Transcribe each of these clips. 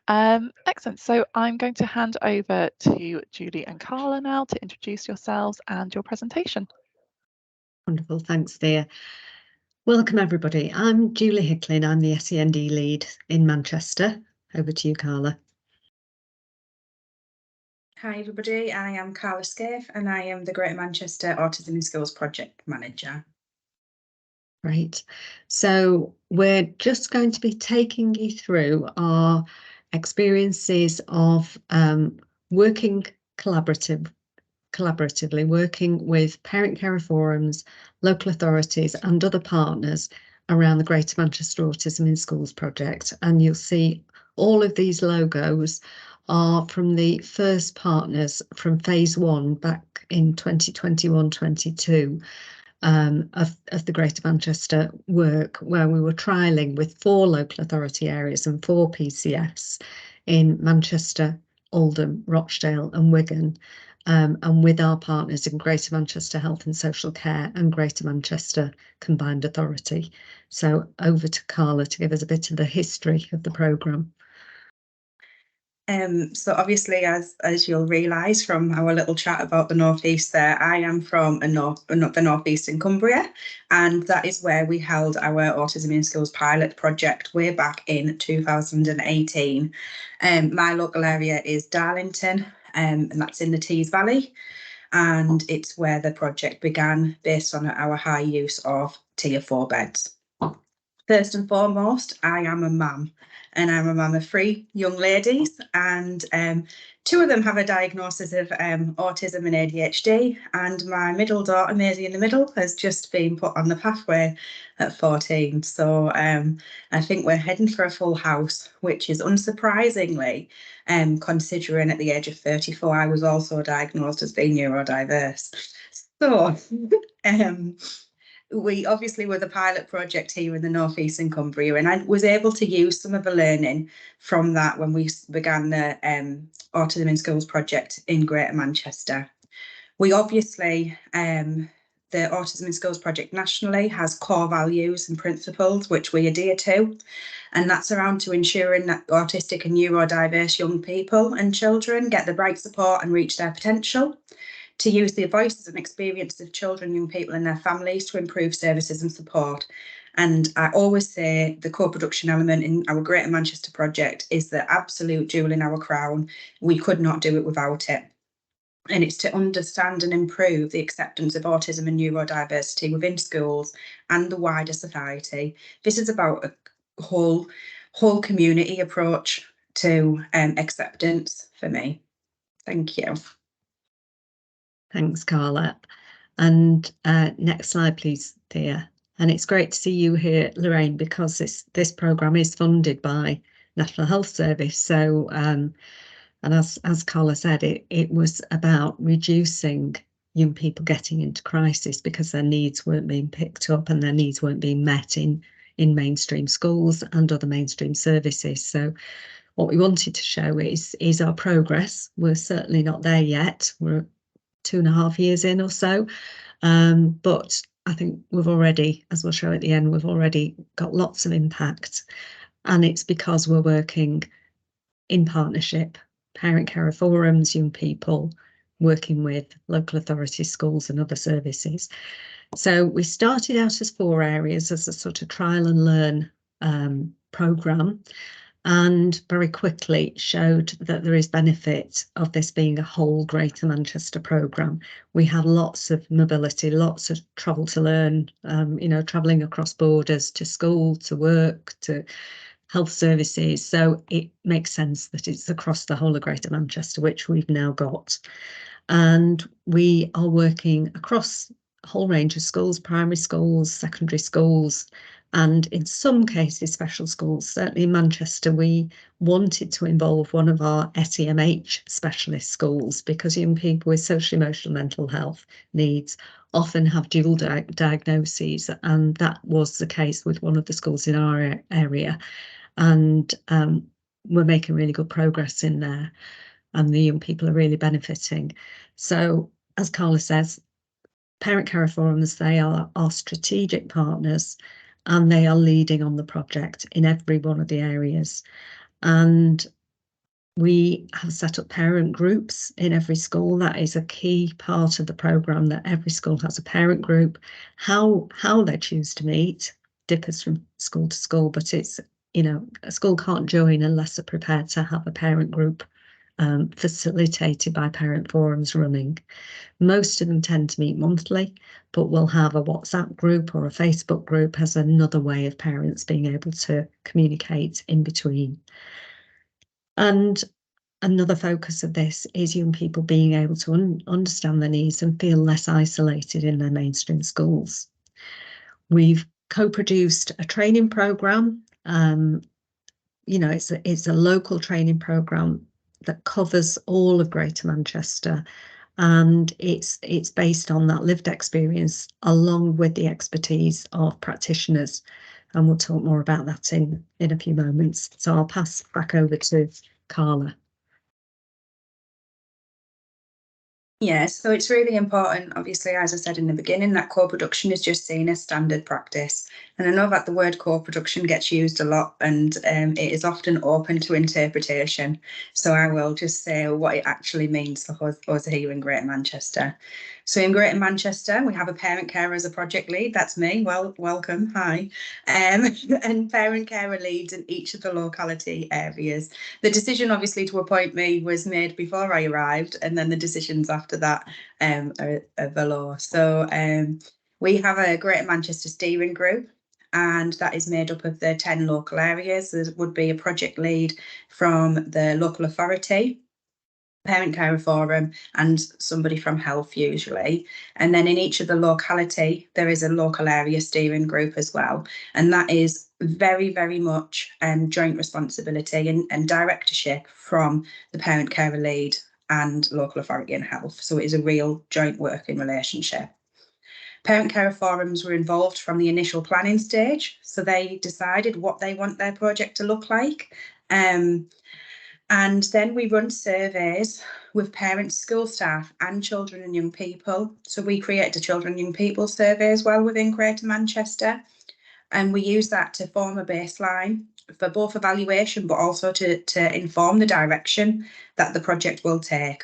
Excellent. So I'm going to hand over to Julie and Carla now to introduce yourselves and your presentation. Wonderful, thanks, Thea. Welcome, everybody. I'm Julie Hicklin. I'm the SEND lead in Manchester. Over to you, Carla. Hi, everybody. I am Carla Scaife, and I am the Greater Manchester Autism in Schools Project Manager. Great. So we're just going to be taking you through our experiences of working collaboratively, working with parent carer forums, local authorities and other partners around the Greater Manchester Autism in Schools project. And you'll see all of these logos are from the first partners from phase 1 back in 2021-22 of the Greater Manchester work, where we were trialling with 4 local authority areas and 4 PCFs in Manchester, Oldham, Rochdale and Wigan, and with our partners in Greater Manchester Health and Social Care and Greater Manchester Combined Authority. So over to Carla to give us a bit of the history of the programme. So obviously, as you'll realise from our little chat about the North East there, I am from the North East in Cumbria, and that is where we held our Autism in Schools pilot project way back in 2018. My local area is Darlington, and that's in the Tees Valley, and it's where the project began based on our high use of Tier 4 beds. First and foremost, I am a mum, and I'm a mum of 3 young ladies, and 2 of them have a diagnosis of autism and ADHD, and my middle daughter, Maisie in the middle, has just been put on the pathway at 14. So I think we're heading for a full house, which is unsurprisingly, considering at the age of 34, I was also diagnosed as being neurodiverse. So we obviously were the pilot project here in the North East in Cumbria, and I was able to use some of the learning from that when we began the Autism in Schools project in Greater Manchester. We obviously, the Autism in Schools project nationally has core values and principles which we adhere to, and that's around to ensuring that autistic and neurodiverse young people and children get the right support and reach their potential, to use the voices and experiences of children, young people and their families to improve services and support. And I always say the co-production element in our Greater Manchester project is the absolute jewel in our crown. We could not do it without it. And it's to understand and improve the acceptance of autism and neurodiversity within schools and the wider society. This is about a whole community approach to acceptance for me. Thank you. Thanks, Carla. And next slide, please, Thea. And it's great to see you here, Lorraine, because this programme is funded by National Health Service. So, and as Carla said, it was about reducing young people getting into crisis because their needs weren't being picked up and their needs weren't being met in mainstream schools and other mainstream services. So what we wanted to show is our progress. We're certainly not there yet. We're 2.5 years in or so, but I think we've already, as we'll show at the end, we've already got lots of impact, and it's because we're working in partnership, parent carer forums, young people, working with local authorities, schools and other services. So we started out as 4 areas as a sort of trial and learn programme, and very quickly showed that there is benefit of this being a whole Greater Manchester programme. We had lots of mobility, lots of travel to learn, travelling across borders to school, to work, to health services. So it makes sense that it's across the whole of Greater Manchester, which we've now got. And we are working across a whole range of schools, primary schools, secondary schools, and in some cases special schools. Certainly in Manchester we wanted to involve one of our SEMH specialist schools because young people with social emotional mental health needs often have dual diagnoses, and that was the case with one of the schools in our area, and we're making really good progress in there and the young people are really benefiting. So as Carla says, parent carer forums, they are our strategic partners and they are leading on the project in every one of the areas. And We have set up parent groups in every school. That is a key part of the programme, that every school has a parent group. How they choose to meet differs from school to school, but it's, you know, a school can't join unless they're prepared to have a parent group facilitated by parent forums running. Most of them tend to meet monthly, but we'll have a WhatsApp group or a Facebook group as another way of parents being able to communicate in between. And another focus of this is young people being able to understand their needs and feel less isolated in their mainstream schools. We've co-produced a training programme. You know, it's a local training programme that covers all of Greater Manchester, and it's based on that lived experience along with the expertise of practitioners, and we'll talk more about that in a few moments. So I'll pass back over to Carla. Yeah, so it's really important, obviously, as I said in the beginning, that co-production is just seen as standard practice. And I know that the word co-production gets used a lot, and it is often open to interpretation. So I will just say what it actually means for us here in Greater Manchester. So in Greater Manchester, we have a parent carer as a project lead. That's me. Well, welcome. Hi. And parent carer leads in each of the locality areas. The decision, obviously, to appoint me was made before I arrived, and then the decisions after that are below. So we have a Greater Manchester steering group, and that is made up of the 10 local areas. There would be a project lead from the local authority, parent carer forum, and somebody from health usually. And then in each of the locality, there is a local area steering group as well. And that is very, very much joint responsibility and directorship from the parent carer lead and local authority and health. So it is a real joint working relationship. Parent carer forums were involved from the initial planning stage. So they decided what they want their project to look like. And then we run surveys with parents, school staff and children and young people. So we created a children and young people survey as well within Greater Manchester. And we use that to form a baseline for both evaluation, but also to inform the direction that the project will take.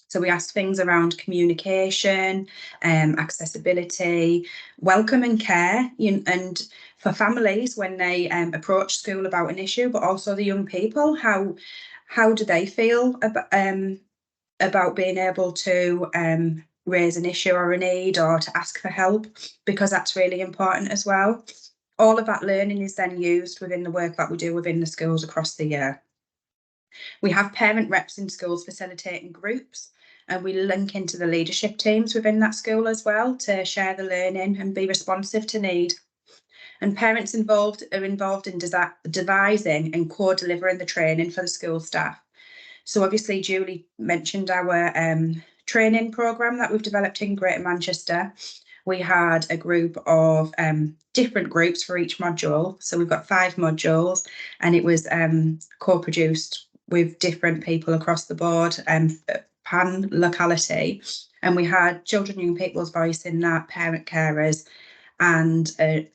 So we asked things around communication, accessibility, welcome and care, and for families when they approach school about an issue, but also the young people, how do they feel about being able to raise an issue or a need or to ask for help, because that's really important as well. All of that learning is then used within the work that we do within the schools across the year. We have parent reps in schools facilitating groups, and we link into the leadership teams within that school as well to share the learning and be responsive to need. And parents are involved in devising and co-delivering the training for the school staff. So obviously Julie mentioned our training programme that we've developed in Greater Manchester. We had a group of different groups for each module. So we've got 5 modules, and it was co-produced with different people across the board, pan locality. And we had children and young people's voice in that, parent carers, and a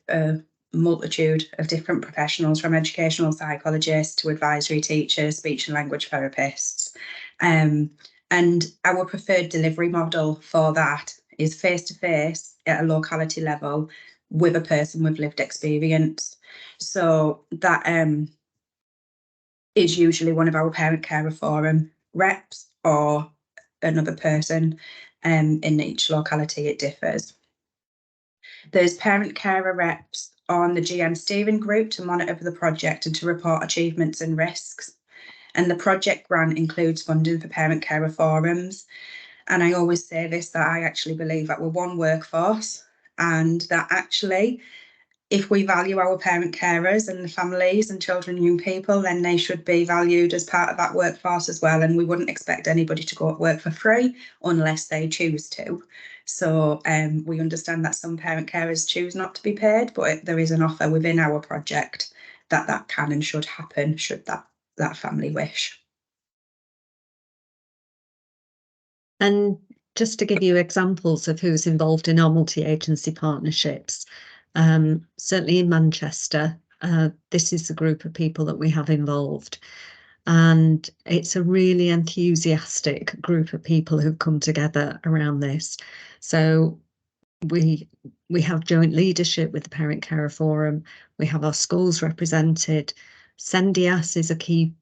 multitude of different professionals, from educational psychologists to advisory teachers, speech and language therapists. And our preferred delivery model for that is face-to-face at a locality level with a person with lived experience. So that is usually one of our parent carer forum reps or another person. In each locality it differs. There's parent carer reps on the GM steering group to monitor the project and to report achievements and risks. And the project grant includes funding for parent carer forums. And I always say this, that I actually believe that we're one workforce, and that actually, if we value our parent carers and the families and children and young people, then they should be valued as part of that workforce as well. And we wouldn't expect anybody to go to work for free unless they choose to. So we understand that some parent carers choose not to be paid, but there is an offer within our project that can and should happen should that family wish. And just to give you examples of who's involved in our multi-agency partnerships, certainly in Manchester, this is the group of people that we have involved. And it's a really enthusiastic group of people who've come together around this. So we have joint leadership with the Parent Carer Forum. We have our schools represented. Sendias is a key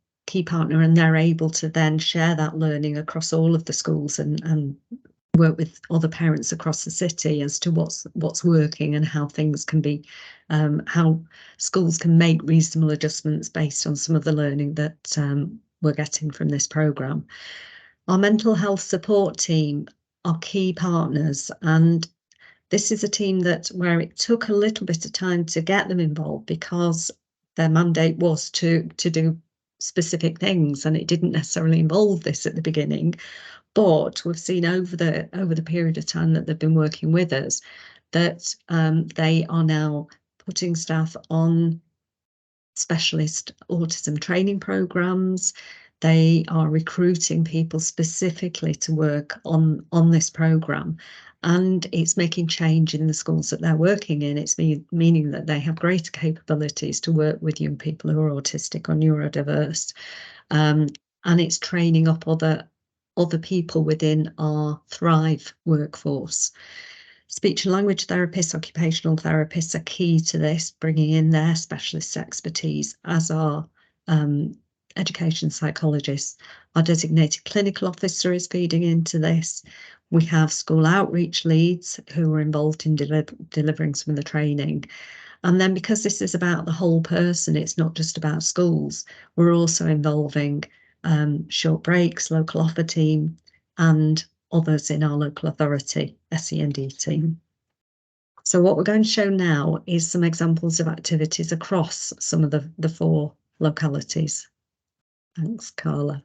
partner, and they're able to then share that learning across all of the schools and work with other parents across the city as to what's working and how things can be, how schools can make reasonable adjustments based on some of the learning that we're getting from this programme. Our mental health support team are key partners, and this is a team where it took a little bit of time to get them involved because their mandate was to do specific things, and it didn't necessarily involve this at the beginning. But we've seen over the period of time that they've been working with us that they are now putting staff on specialist autism training programs. They are recruiting people specifically to work on this program, and it's making change in the schools that they're working in. It's meaning that they have greater capabilities to work with young people who are autistic or neurodiverse, and it's training up other people within our Thrive workforce. Speech and language therapists, occupational therapists are key to this, bringing in their specialist expertise, as are education psychologists. Our designated clinical officer is feeding into this. We have school outreach leads who are involved in delivering some of the training. And then, because this is about the whole person, it's not just about schools, we're also involving short breaks, local offer team, and others in our local authority SEND team. So what we're going to show now is some examples of activities across some of the 4 localities. Thanks, Carla.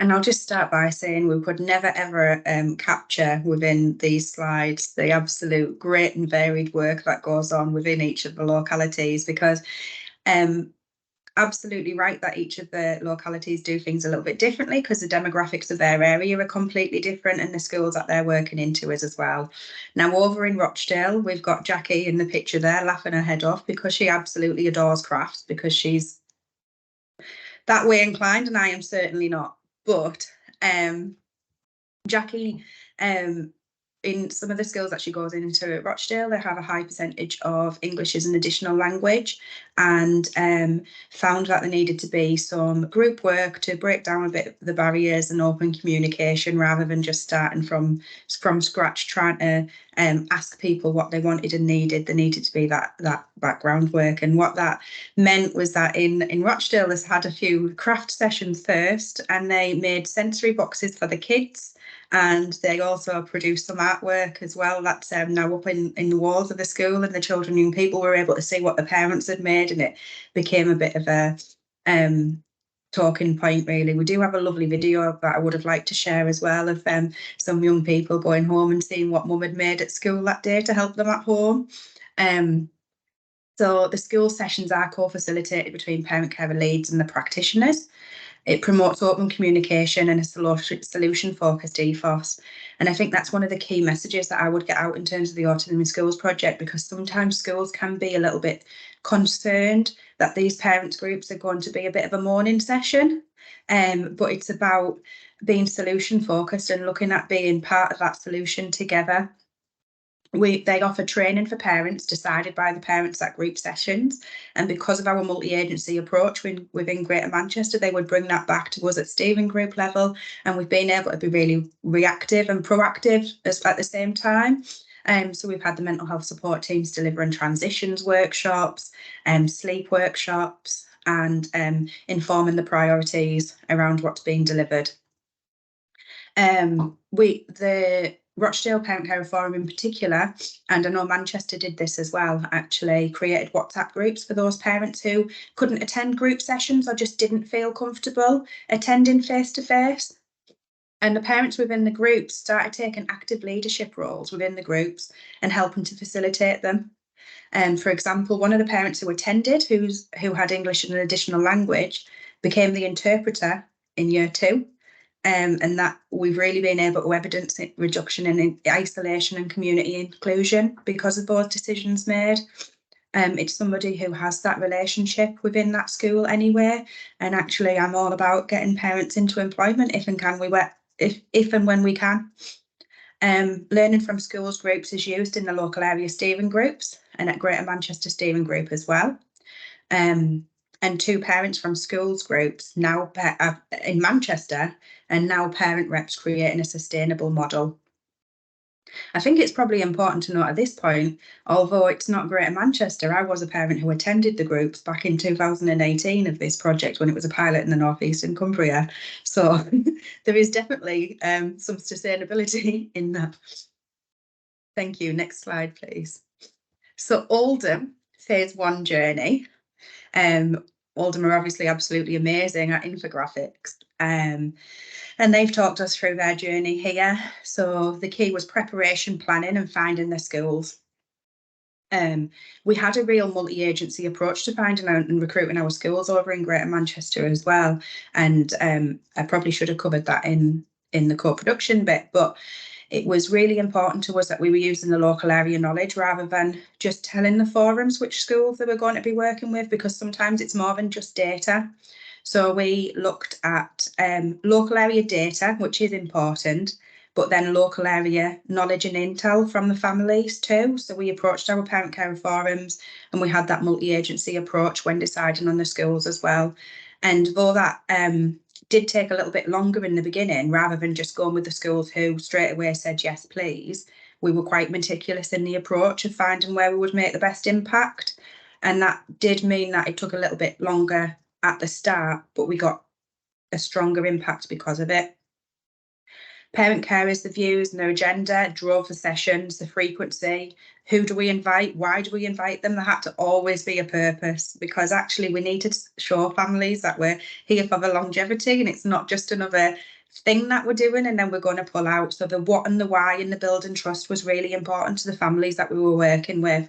And I'll just start by saying we could never ever capture within these slides the absolute great and varied work that goes on within each of the localities, because absolutely right that each of the localities do things a little bit differently because the demographics of their area are completely different, and the schools that they're working into is as well. Now, over in Rochdale, we've got Jackie in the picture there laughing her head off because she absolutely adores crafts, because she's that way inclined, and I am certainly not. But Jackie, in some of the skills that she goes into at Rochdale, they have a high percentage of English as an additional language, and found that there needed to be some group work to break down a bit the barriers and open communication, rather than just starting from scratch trying to ask people what they wanted and needed. There needed to be that background work, and what that meant was that in Rochdale, they had a few craft sessions first, and they made sensory boxes for the kids. And they also produced some artwork as well that's now up in the walls of the school, and the children and young people were able to see what the parents had made, and it became a bit of a talking point, really. We do have a lovely video that I would have liked to share as well of some young people going home and seeing what mum had made at school that day to help them at home. So the school sessions are co-facilitated between parent carer leads and the practitioners. It promotes open communication and a solution-focused ethos. And I think that's one of the key messages that I would get out in terms of the Autism in Schools project, because sometimes schools can be a little bit concerned that these parents groups are going to be a bit of a morning session. But it's about being solution-focused and looking at being part of that solution together. They offer training for parents decided by the parents at group sessions, and because of our multi-agency approach within Greater Manchester, they would bring that back to us at steering group level, and we've been able to be really reactive and proactive at the same time. So we've had the mental health support teams delivering transitions workshops, sleep workshops, and informing the priorities around what's being delivered. The Rochdale Parent Carer Forum in particular, and I know Manchester did this as well, actually created WhatsApp groups for those parents who couldn't attend group sessions or just didn't feel comfortable attending face-to-face. And the parents within the groups started taking active leadership roles within the groups and helping to facilitate them. For example, one of the parents who attended, who had English as an additional language, became the interpreter in year 2. And that we've really been able to evidence reduction in isolation and community inclusion because of those decisions made. It's somebody who has that relationship within that school anyway. And actually, I'm all about getting parents into employment if and when we can. Learning from schools groups is used in the local area steering groups and at Greater Manchester Steering Group as well. And 2 parents from schools groups now in Manchester, and now parent reps creating a sustainable model. I think it's probably important to note at this point, although it's not Greater Manchester, I was a parent who attended the groups back in 2018 of this project when it was a pilot in the North East and Cumbria. So there is definitely some sustainability in that. Thank you. Next slide, please. So Oldham phase 1 journey. Oldham are obviously absolutely amazing at infographics. And they've talked us through their journey here. So the key was preparation, planning and finding their schools. We had a real multi-agency approach to finding out and recruiting our schools over in Greater Manchester as well. And I probably should have covered that in the co-production bit, but it was really important to us that we were using the local area knowledge rather than just telling the forums which schools they were going to be working with, because sometimes it's more than just data. So we looked at local area data, which is important, but then local area knowledge and intel from the families too. So we approached our parent care forums and we had that multi-agency approach when deciding on the schools as well. And though that did take a little bit longer in the beginning, rather than just going with the schools who straight away said, yes, please, we were quite meticulous in the approach of finding where we would make the best impact. And that did mean that it took a little bit longer at the start, but we got a stronger impact because of it. Parent carers, the views and their agenda drove the sessions, the frequency. Who do we invite? Why do we invite them? There had to always be a purpose, because actually we need to show families that we're here for the longevity and it's not just another thing that we're doing and then we're going to pull out. So the what and the why in the building trust was really important to the families that we were working with.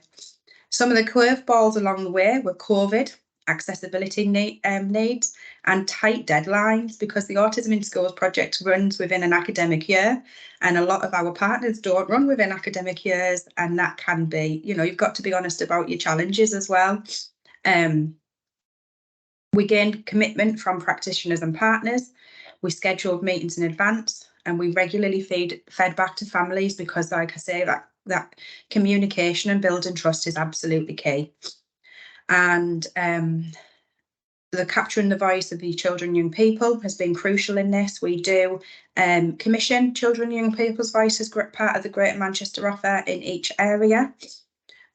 Some of the curveballs along the way were COVID, accessibility needs and tight deadlines, because the Autism in Schools project runs within an academic year and a lot of our partners don't run within academic years, and that can be, you know, you've got to be honest about your challenges as well. We gained commitment from practitioners and partners. We scheduled meetings in advance and we regularly fed back to families, because like I say, that communication and building trust is absolutely key. And the capturing the voice of the children and young people has been crucial in this. We do commission children and young people's voices, part of the Greater Manchester offer in each area.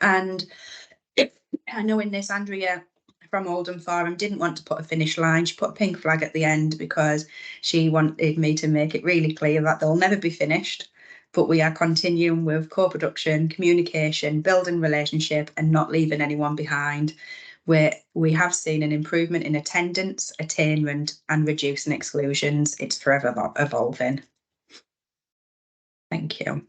And I know in this, Andrea from Oldham Forum didn't want to put a finish line. She put a pink flag at the end because she wanted me to make it really clear that they'll never be finished. But we are continuing with co-production, communication, building relationship and not leaving anyone behind. Where we have seen an improvement in attendance, attainment and reducing exclusions. It's forever evolving. Thank you.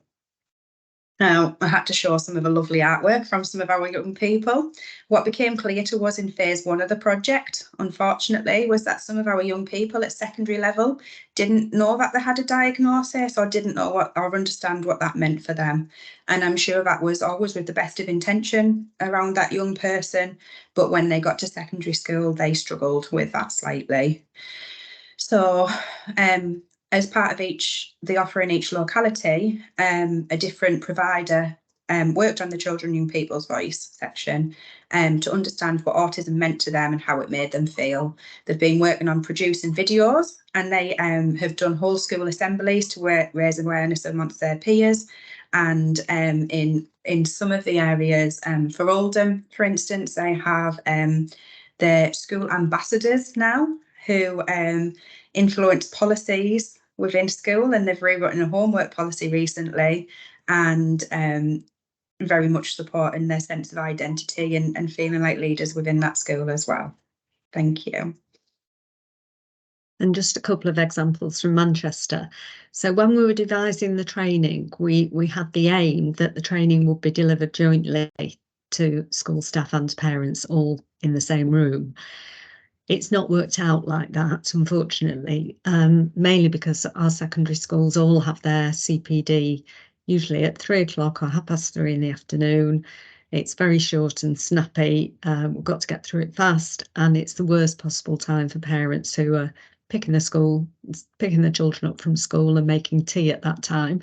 Now, I had to show some of the lovely artwork from some of our young people. What became clear to us in phase 1 of the project, unfortunately, was that some of our young people at secondary level didn't know that they had a diagnosis or didn't know or understand what that meant for them. And I'm sure that was always with the best of intention around that young person, but when they got to secondary school, they struggled with that slightly. So, as part of the offer in each locality, a different provider worked on the children and young people's voice section to understand what autism meant to them and how it made them feel. They've been working on producing videos, and they have done whole school assemblies to raise awareness amongst their peers. And in some of the areas, for Oldham, for instance, they have the school ambassadors now who influence policies within school, and they've rewritten a homework policy recently, and very much supporting their sense of identity and feeling like leaders within that school as well. Thank you. And just a couple of examples from Manchester. So when we were devising the training, we had the aim that the training would be delivered jointly to school staff and parents all in the same room. It's not worked out like that, unfortunately, mainly because our secondary schools all have their CPD usually at 3 o'clock or 3:30 in the afternoon. It's very short and snappy. We've got to get through it fast, and it's the worst possible time for parents who are picking the children up from school and making tea at that time.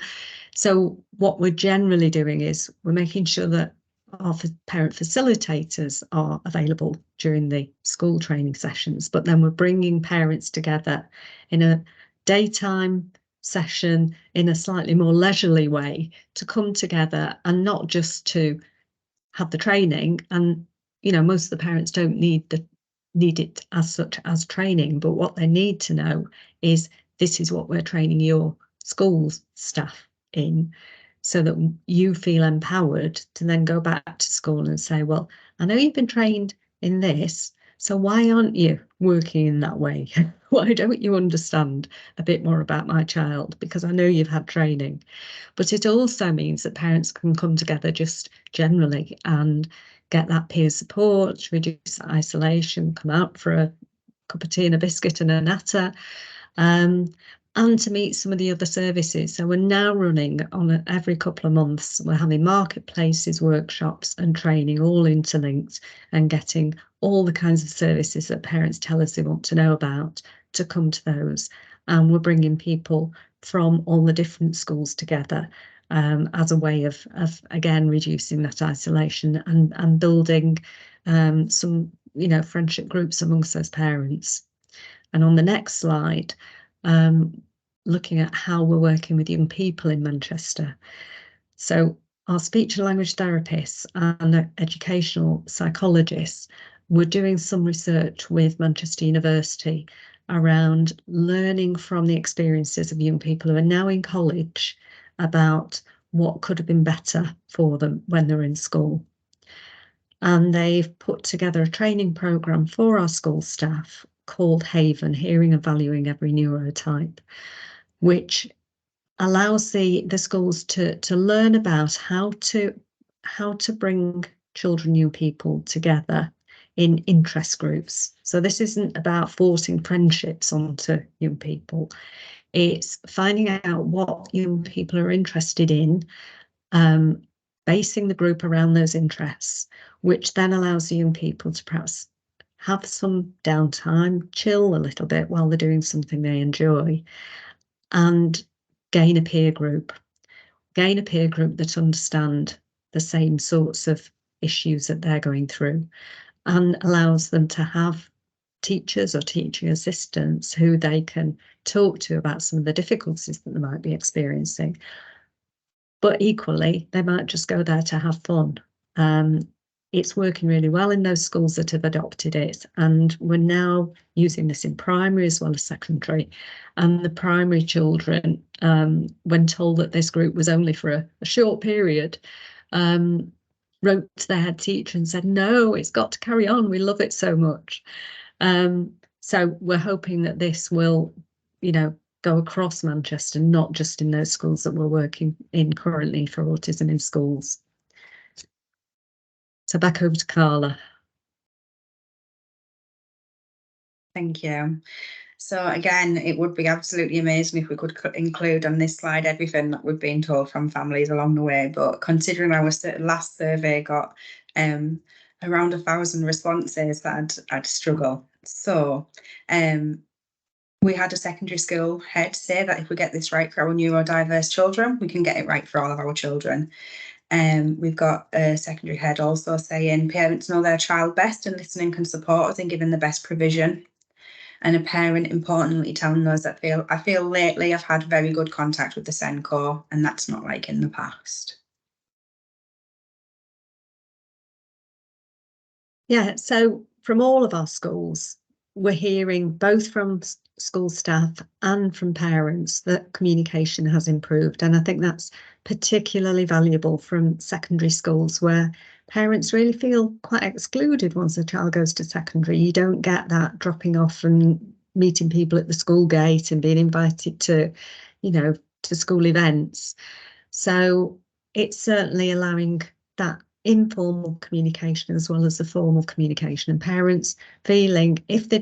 So what we're generally doing is we're making sure that our parent facilitators are available during the school training sessions, but then we're bringing parents together in a daytime session in a slightly more leisurely way to come together, and not just to have the training. And most of the parents don't need it as such as training, but what they need to know is this is what we're training your school's staff in, so that you feel empowered to then go back to school and say, well, I know you've been trained in this, so why aren't you working in that way? Why don't you understand a bit more about my child? Because I know you've had training. But it also means that parents can come together just generally and get that peer support, reduce isolation, come out for a cup of tea and a biscuit and a natter, and to meet some of the other services. So we're now running on every couple of months, we're having marketplaces, workshops and training all interlinked, and getting all the kinds of services that parents tell us they want to know about to come to those. And we're bringing people from all the different schools together as a way of again reducing that isolation and building some friendship groups amongst those parents. And on the next slide, looking at how we're working with young people in Manchester. So our speech and language therapists and educational psychologists were doing some research with Manchester University around learning from the experiences of young people who are now in college about what could have been better for them when they're in school. And they've put together a training programme for our school staff called Haven, Hearing and Valuing Every Neurotype, which allows the schools to learn about how to bring children, young people together in interest groups. So this isn't about forcing friendships onto young people. It's finding out what young people are interested in, basing the group around those interests, which then allows the young people to perhaps have some downtime, chill a little bit while they're doing something they enjoy, and gain a peer group that understand the same sorts of issues that they're going through, and allows them to have teachers or teaching assistants who they can talk to about some of the difficulties that they might be experiencing. But equally, they might just go there to have fun. It's working really well in those schools that have adopted it, and we're now using this in primary as well as secondary. And the primary children, when told that this group was only for a short period, wrote to their head teacher and said, no, it's got to carry on, we love it so much. So we're hoping that this will, go across Manchester, not just in those schools that we're working in currently for autism in schools. So back over to Carla. Thank you. So again, it would be absolutely amazing if we could include on this slide everything that we've been told from families along the way. But considering our last survey got around 1,000 responses, that I'd struggle. So we had a secondary school head say that if we get this right for our neurodiverse children, we can get it right for all of our children. We've got a secondary head also saying parents know their child best and listening can support us in giving the best provision. And a parent importantly telling us that I feel lately I've had very good contact with the SENCO, and that's not like in the past. Yeah, so from all of our schools, we're hearing both from school staff and from parents that communication has improved. And I think that's particularly valuable from secondary schools, where parents really feel quite excluded once a child goes to secondary. You don't get that dropping off and meeting people at the school gate and being invited to, to school events. So it's certainly allowing that informal communication as well as the formal communication, and parents feeling if they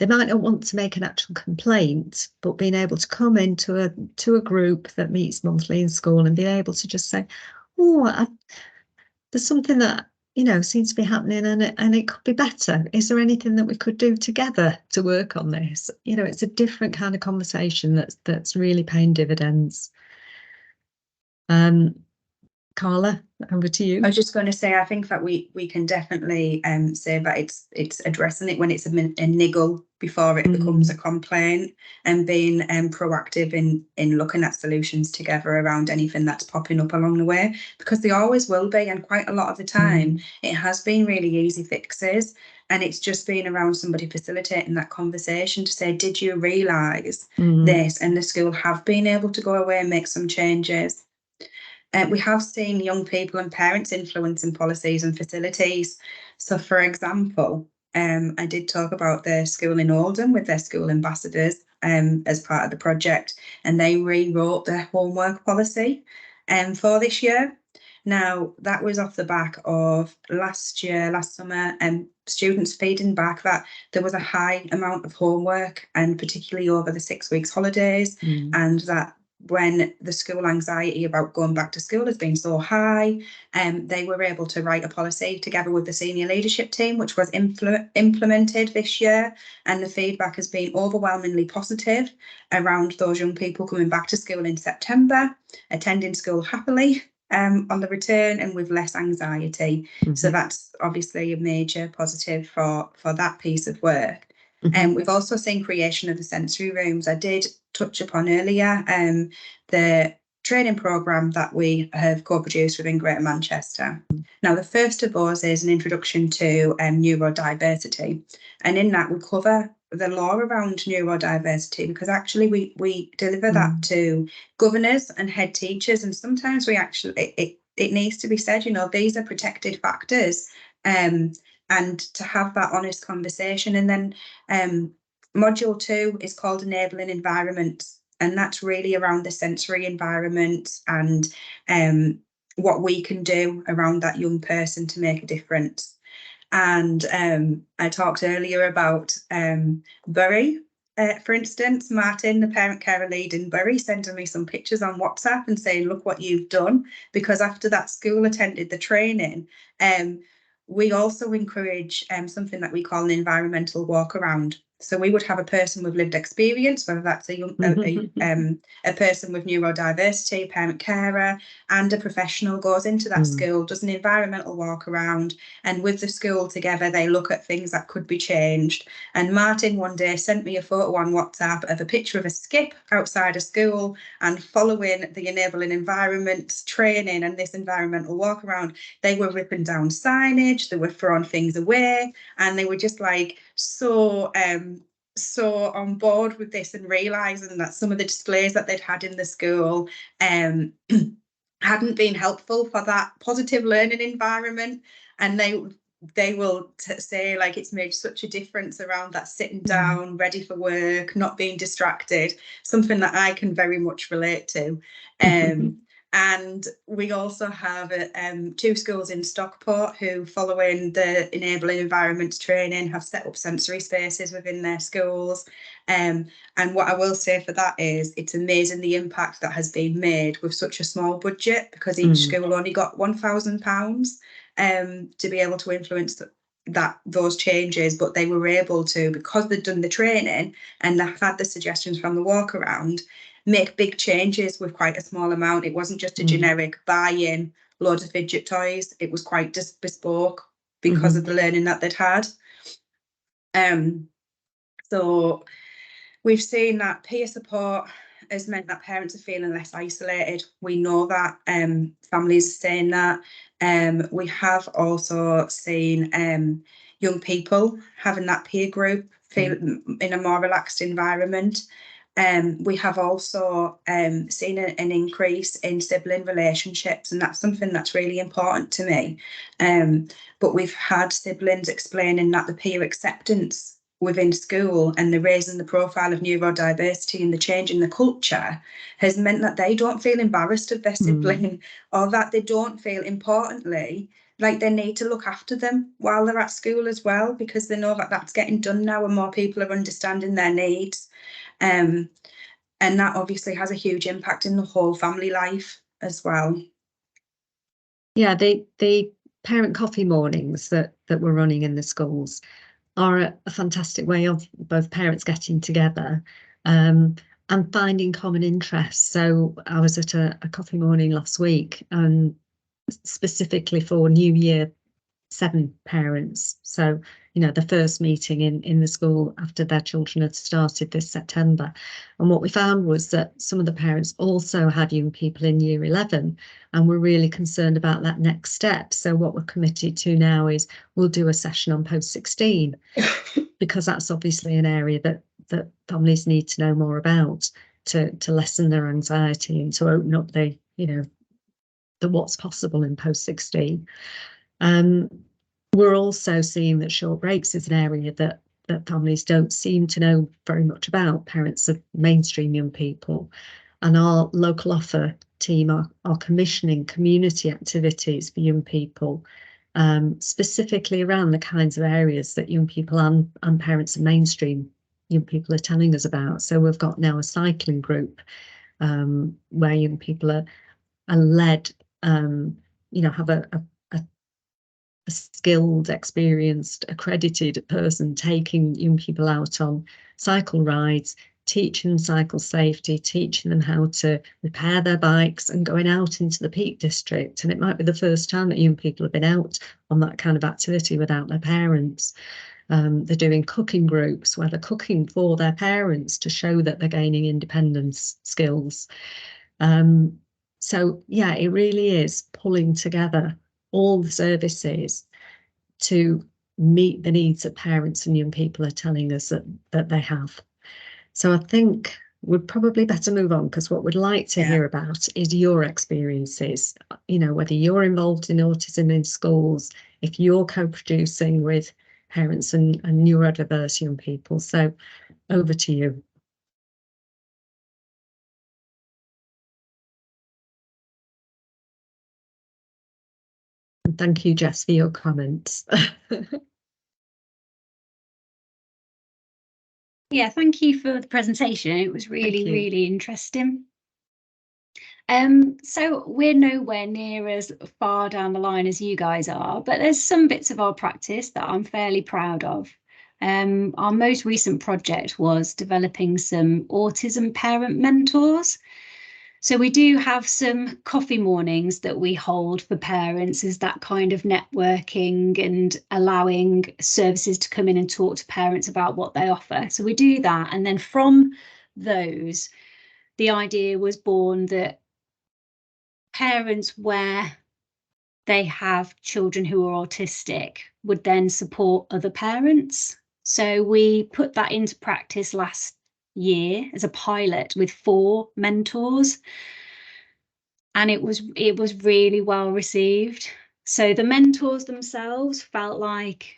might not want to make an actual complaint, but being able to come into a group that meets monthly in school and being able to just say, oh, there's something that, you know, seems to be happening and it could be better. Is there anything that we could do together to work on this? You know, it's a different kind of conversation that's really paying dividends. Carla, over to you. I was just going to say, I think that we can definitely say that it's addressing it when it's a niggle before it becomes a complaint, and being proactive in looking at solutions together around anything that's popping up along the way, because they always will be, and quite a lot of the time it has been really easy fixes, and it's just been around somebody facilitating that conversation to say, did you realise this? And the school have been able to go away and make some changes. We have seen young people and parents influencing policies and facilities. So, for example, I did talk about the school in Oldham with their school ambassadors as part of the project, and they rewrote their homework policy for this year. Now, that was off the back of last summer, students feeding back that there was a high amount of homework, and particularly over the 6 weeks holidays, and that when the school anxiety about going back to school has been so high, they were able to write a policy together with the senior leadership team, which was implemented this year. And the feedback has been overwhelmingly positive around those young people coming back to school in September, attending school happily on the return and with less anxiety. So that's obviously a major positive for that piece of work. And we've also seen creation of the sensory rooms. I did touch upon earlier the training programme that we have co-produced within Greater Manchester. Now, the first of those is an introduction to neurodiversity, and in that we cover the law around neurodiversity, because actually we deliver that to governors and head teachers, and sometimes we actually it needs to be said, you know, these are protected factors, and to have that honest conversation. And then module 2 is called Enabling Environments, and that's really around the sensory environment and what we can do around that young person to make a difference. And I talked earlier about Bury. For instance, Martin, the parent carer lead in Bury, sending me some pictures on WhatsApp and saying, look what you've done, because after that school attended the training, we also encourage something that we call an environmental walk around. So we would have a person with lived experience, whether that's a person with neurodiversity, parent carer, and a professional goes into that school, does an environmental walk around, and with the school together, they look at things that could be changed. And Martin one day sent me a photo on WhatsApp of a picture of a skip outside a school, and following the enabling environment training and this environmental walk around, they were ripping down signage, they were throwing things away, and they were just like so on board with this, and realizing that some of the displays that they'd had in the school hadn't been helpful for that positive learning environment. And they will say, like, it's made such a difference around that sitting down, ready for work, not being distracted, something that I can very much relate to. And we also have 2 schools in Stockport who, following the enabling environments training, have set up sensory spaces within their schools. And what I will say for that is it's amazing the impact that has been made with such a small budget, because each school only got £1,000 to be able to influence those changes, but they were able to, because they'd done the training and they had the suggestions from the walk around, make big changes with quite a small amount. It wasn't just a generic buy-in loads of fidget toys. It was quite just bespoke because of the learning that they'd had. So we've seen that peer support has meant that parents are feeling less isolated. We know that families are saying that. We have also seen young people having that peer group, feel in a more relaxed environment. We have also seen an increase in sibling relationships, and that's something that's really important to me. But we've had siblings explaining that the peer acceptance within school and the raising the profile of neurodiversity and the change in the culture has meant that they don't feel embarrassed of their sibling, or that they don't feel, importantly, like they need to look after them while they're at school as well, because they know that that's getting done now and more people are understanding their needs. And that obviously has a huge impact in the whole family life as well. Yeah, the parent coffee mornings that we're running in the schools are a fantastic way of both parents getting together and finding common interests. So I was at a coffee morning last week, specifically for New Year 7 parents. So, you know, the first meeting in the school after their children had started this September. And what we found was that some of the parents also had young people in Year 11 and were really concerned about that next step. So what we're committed to now is we'll do a session on post-16 because that's obviously an area that families need to know more about to lessen their anxiety and to open up the, you know, the what's possible in post-16. We're also seeing that short breaks is an area that families don't seem to know very much about, parents of mainstream young people. And our local offer team are commissioning community activities for young people, specifically around the kinds of areas that young people and parents of mainstream young people are telling us about. So we've got now a cycling group where young people are led, you know, have a skilled, experienced, accredited person taking young people out on cycle rides, teaching them cycle safety, teaching them how to repair their bikes and going out into the Peak District. And it might be the first time that young people have been out on that kind of activity without their parents. They're doing cooking groups where they're cooking for their parents to show that they're gaining independence skills. So yeah, it really is pulling together all the services to meet the needs that parents and young people are telling us that they have. So I think we'd probably better move on, because what we'd like to hear about is your experiences, you know, whether you're involved in autism in schools, if you're co-producing with parents and neurodiverse young people. So over to you. And thank you, Jess, for your comments. Yeah, thank you for the presentation. It was really interesting. So we're nowhere near as far down the line as you guys are, but there's some bits of our practice that I'm fairly proud of. Our most recent project was developing some autism parent mentors. So we do have some coffee mornings that we hold for parents as that kind of networking and allowing services to come in and talk to parents about what they offer. So we do that. And then from those, the idea was born that parents where they have children who are autistic would then support other parents. So we put that into practice last year as a pilot with 4 mentors. And it was really well received. So the mentors themselves felt like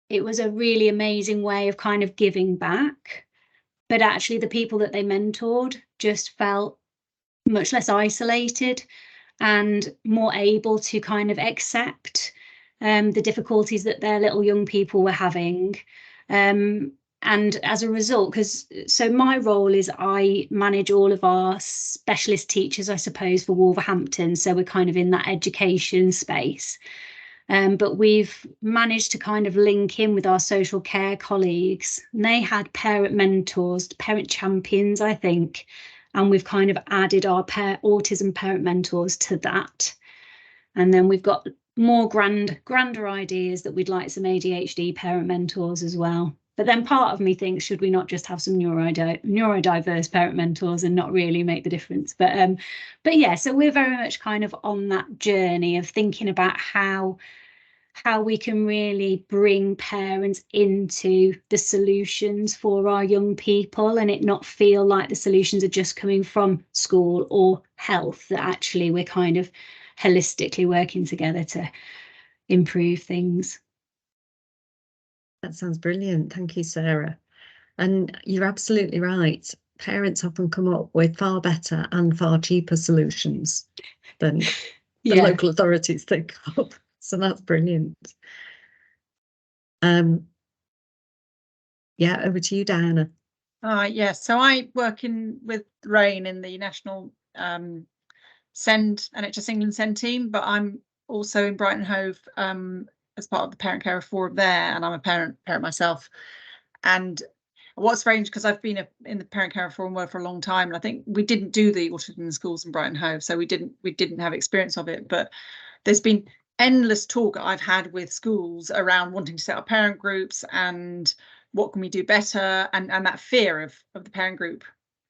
it was a really amazing way of kind of giving back. But actually the people that they mentored just felt much less isolated and more able to kind of accept the difficulties that their little young people were having. And as a result, so my role is I manage all of our specialist teachers, I suppose, for Wolverhampton. So we're kind of in that education space. But we've managed to kind of link in with our social care colleagues. And they had parent mentors, parent champions, I think. And we've kind of added our autism parent mentors to that. And then we've got more grander ideas that we'd like some ADHD parent mentors as well. But then part of me thinks, should we not just have some neurodiverse parent mentors and not really make the difference? But yeah, so we're very much kind of on that journey of thinking about how we can really bring parents into the solutions for our young people and it not feel like the solutions are just coming from school or health, that actually we're kind of holistically working together to improve things. That sounds brilliant. Thank you, Sarah. And you're absolutely right. Parents often come up with far better and far cheaper solutions than the local authorities think of. So that's brilliant. Yeah, over to you, Diana. Yes, so I work with RAIN in the National SEND NHS England SEND team, but I'm also in Brighton Hove as part of the Parent Carer Forum there, and I'm a parent myself. And what's strange, because I've been in the Parent Carer Forum world for a long time, and I think we didn't do the autism in schools in Brighton Hove, so we didn't have experience of it. But there's been endless talk I've had with schools around wanting to set up parent groups and what can we do better, and that fear of the parent group,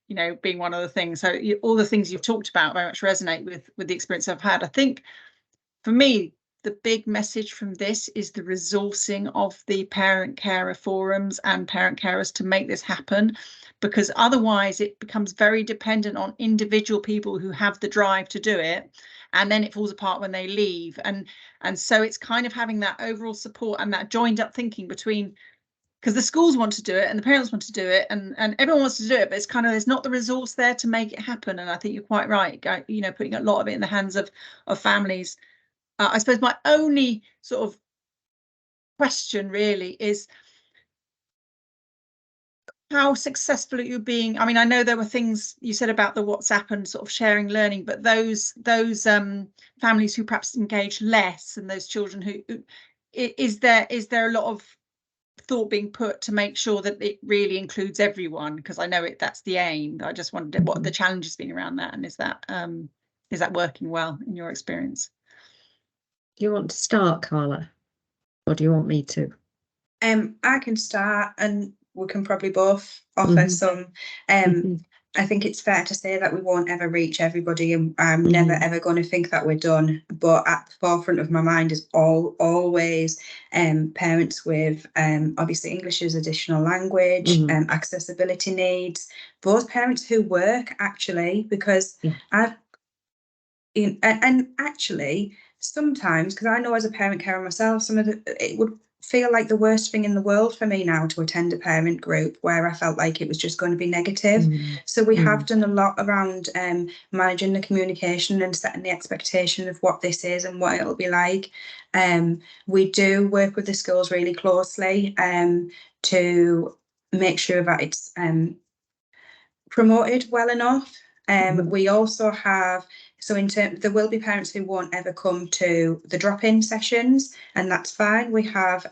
you know, being one of the things. So all the things you've talked about very much resonate with the experience I've had. I think for me, the big message from this is the resourcing of the parent carer forums and parent carers to make this happen, because otherwise it becomes very dependent on individual people who have the drive to do it, and then it falls apart when they leave. And so it's kind of having that overall support and that joined up thinking between, because the schools want to do it and the parents want to do it and everyone wants to do it, but it's kind of, there's not the resource there to make it happen. And I think you're quite right, you know, putting a lot of it in the hands of families. I suppose my only sort of question really is how successful are you being? I mean, I know there were things you said about the WhatsApp and sort of sharing learning, but those families who perhaps engage less, and those children who, is there a lot of thought being put to make sure that it really includes everyone? Because I know that's the aim. I just wondered what the challenge has been around that, and is that working well in your experience? Do you want to start, Carla, or do you want me to? I can start, and we can probably both offer some. I think it's fair to say that we won't ever reach everybody, and I'm never ever going to think that we're done. But at the forefront of my mind is always parents with obviously English as additional language, accessibility needs, those parents who work actually, because and actually sometimes, because I know as a parent carer myself, it would feel like the worst thing in the world for me now to attend a parent group where I felt like it was just going to be negative. So we have done a lot around managing the communication and setting the expectation of what this is and what it'll be like. We do work with the schools really closely to make sure that it's promoted well enough. We also have, so in terms, there will be parents who won't ever come to the drop-in sessions, and that's fine. We have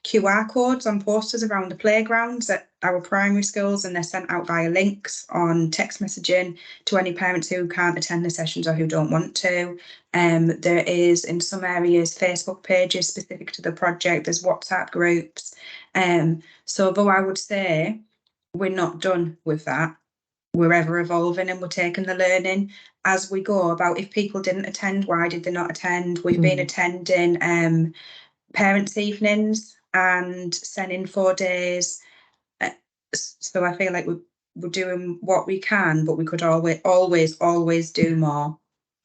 QR codes on posters around the playgrounds at our primary schools, and they're sent out via links on text messaging to any parents who can't attend the sessions or who don't want to. There is, in some areas, Facebook pages specific to the project. There's WhatsApp groups. So though I would say we're not done with that, we're ever evolving, and we're taking the learning as we go about if people didn't attend, why did they not attend? We've been attending parents' evenings and sending 4 days. So I feel like we're doing what we can, but we could always do more.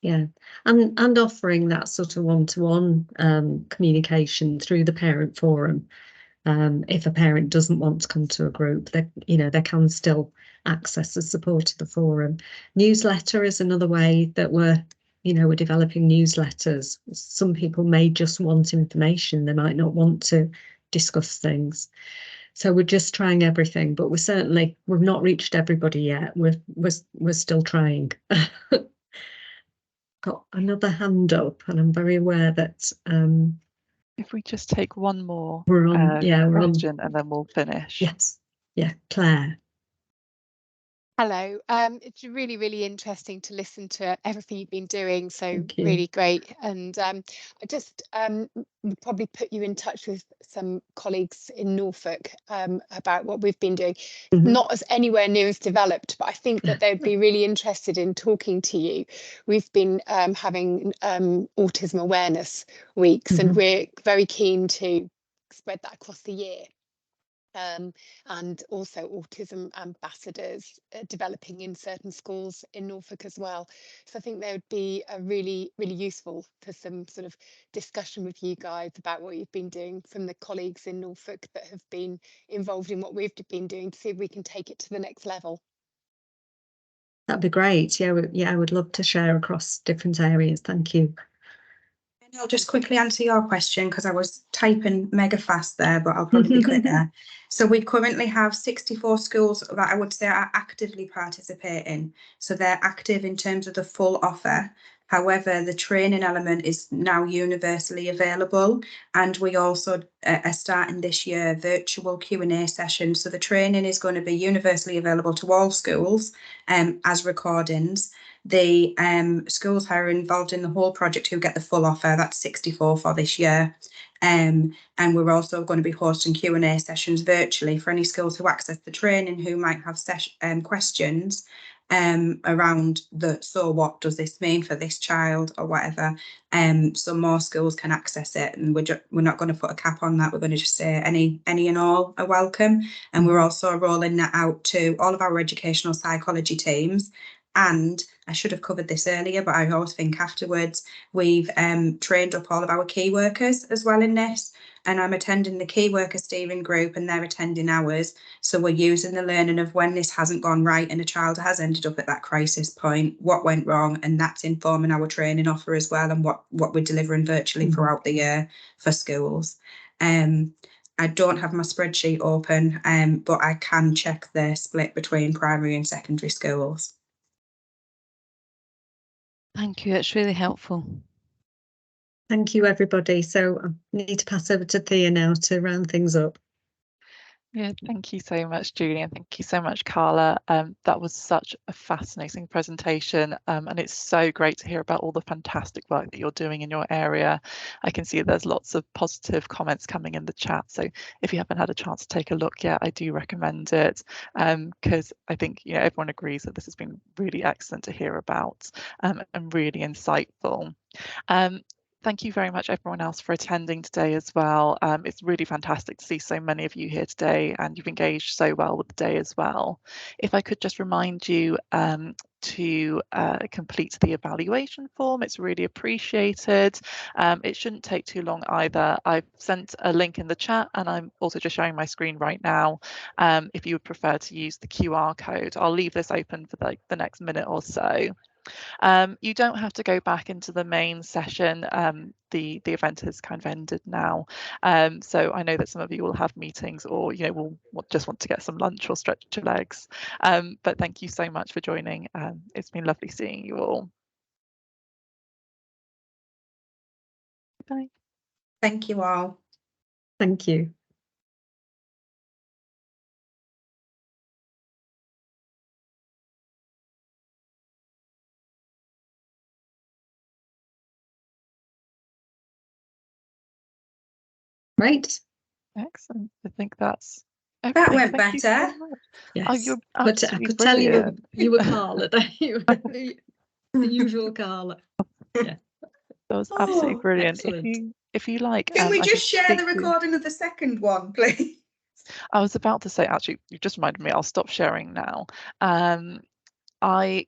Yeah, and offering that sort of one-to-one communication through the parent forum. If a parent doesn't want to come to a group, they can still access the support of the forum. Newsletter is another way that we're developing newsletters. Some people may just want information, they might not want to discuss things. So we're just trying everything, but we've not reached everybody yet. We're still trying. Got another hand up, and I'm very aware that if we just take one more question, and then we'll finish. Yes. Yeah, Claire. Hello. It's really, really interesting to listen to everything you've been doing. So really great. And I just would probably put you in touch with some colleagues in Norfolk about what we've been doing. Not as anywhere near as developed, but I think that they'd be really interested in talking to you. We've been having autism awareness weeks, and we're very keen to spread that across the year. And also autism ambassadors developing in certain schools in Norfolk as well. So I think they would be really, really useful for some sort of discussion with you guys about what you've been doing from the colleagues in Norfolk that have been involved in what we've been doing, to see if we can take it to the next level. That'd be great. Yeah, I would love to share across different areas. Thank you. I'll just quickly answer your question because I was typing mega fast there, but I'll probably be quicker. So we currently have 64 schools that I would say are actively participating. So they're active in terms of the full offer. However, the training element is now universally available, and we also are starting this year virtual Q&A sessions. So the training is going to be universally available to all schools as recordings. The schools who are involved in the whole project who get the full offer, that's 64 for this year. And we're also going to be hosting Q&A sessions virtually for any schools who access the training who might have questions around so what does this mean for this child or whatever. So more schools can access it, and we're not going to put a cap on that. We're going to just say any and all are welcome. And we're also rolling that out to all of our educational psychology teams. And I should have covered this earlier, but I always think afterwards, we've trained up all of our key workers as well in this. And I'm attending the key worker steering group and they're attending ours. So we're using the learning of when this hasn't gone right and a child has ended up at that crisis point, what went wrong, and that's informing our training offer as well, and what we're delivering virtually throughout the year for schools. I don't have my spreadsheet open, but I can check the split between primary and secondary schools. Thank you, that's really helpful. Thank you, everybody. So I need to pass over to Thea now to round things up. Yeah, thank you so much, Julie, and thank you so much, Carla. That was such a fascinating presentation, and it's so great to hear about all the fantastic work that you're doing in your area. I can see there's lots of positive comments coming in the chat, so if you haven't had a chance to take a look yet, I do recommend it, because I think everyone agrees that this has been really excellent to hear about, and really insightful. Thank you very much, everyone else, for attending today as well. It's really fantastic to see so many of you here today, and you've engaged so well with the day as well. If I could just remind you to complete the evaluation form, it's really appreciated. It shouldn't take too long either. I've sent a link in the chat, and I'm also just showing my screen right now. If you would prefer to use the QR code, I'll leave this open for the next minute or so. You don't have to go back into the main session. The event has kind of ended now. So I know that some of you will have meetings, or will just want to get some lunch or stretch your legs. But thank you so much for joining. It's been lovely seeing you all. Bye. Thank you all. Thank you. Right. Excellent. I think that's That everything. went Thank better. You so much. Yes. Oh, you're But I absolutely could brilliant. tell you were Carla. The usual Carla. Yeah. That was absolutely brilliant. Excellent. If you like, Can we I just share the speak to- recording of the second one, please? I was about to say, actually, you just reminded me. I'll stop sharing now. I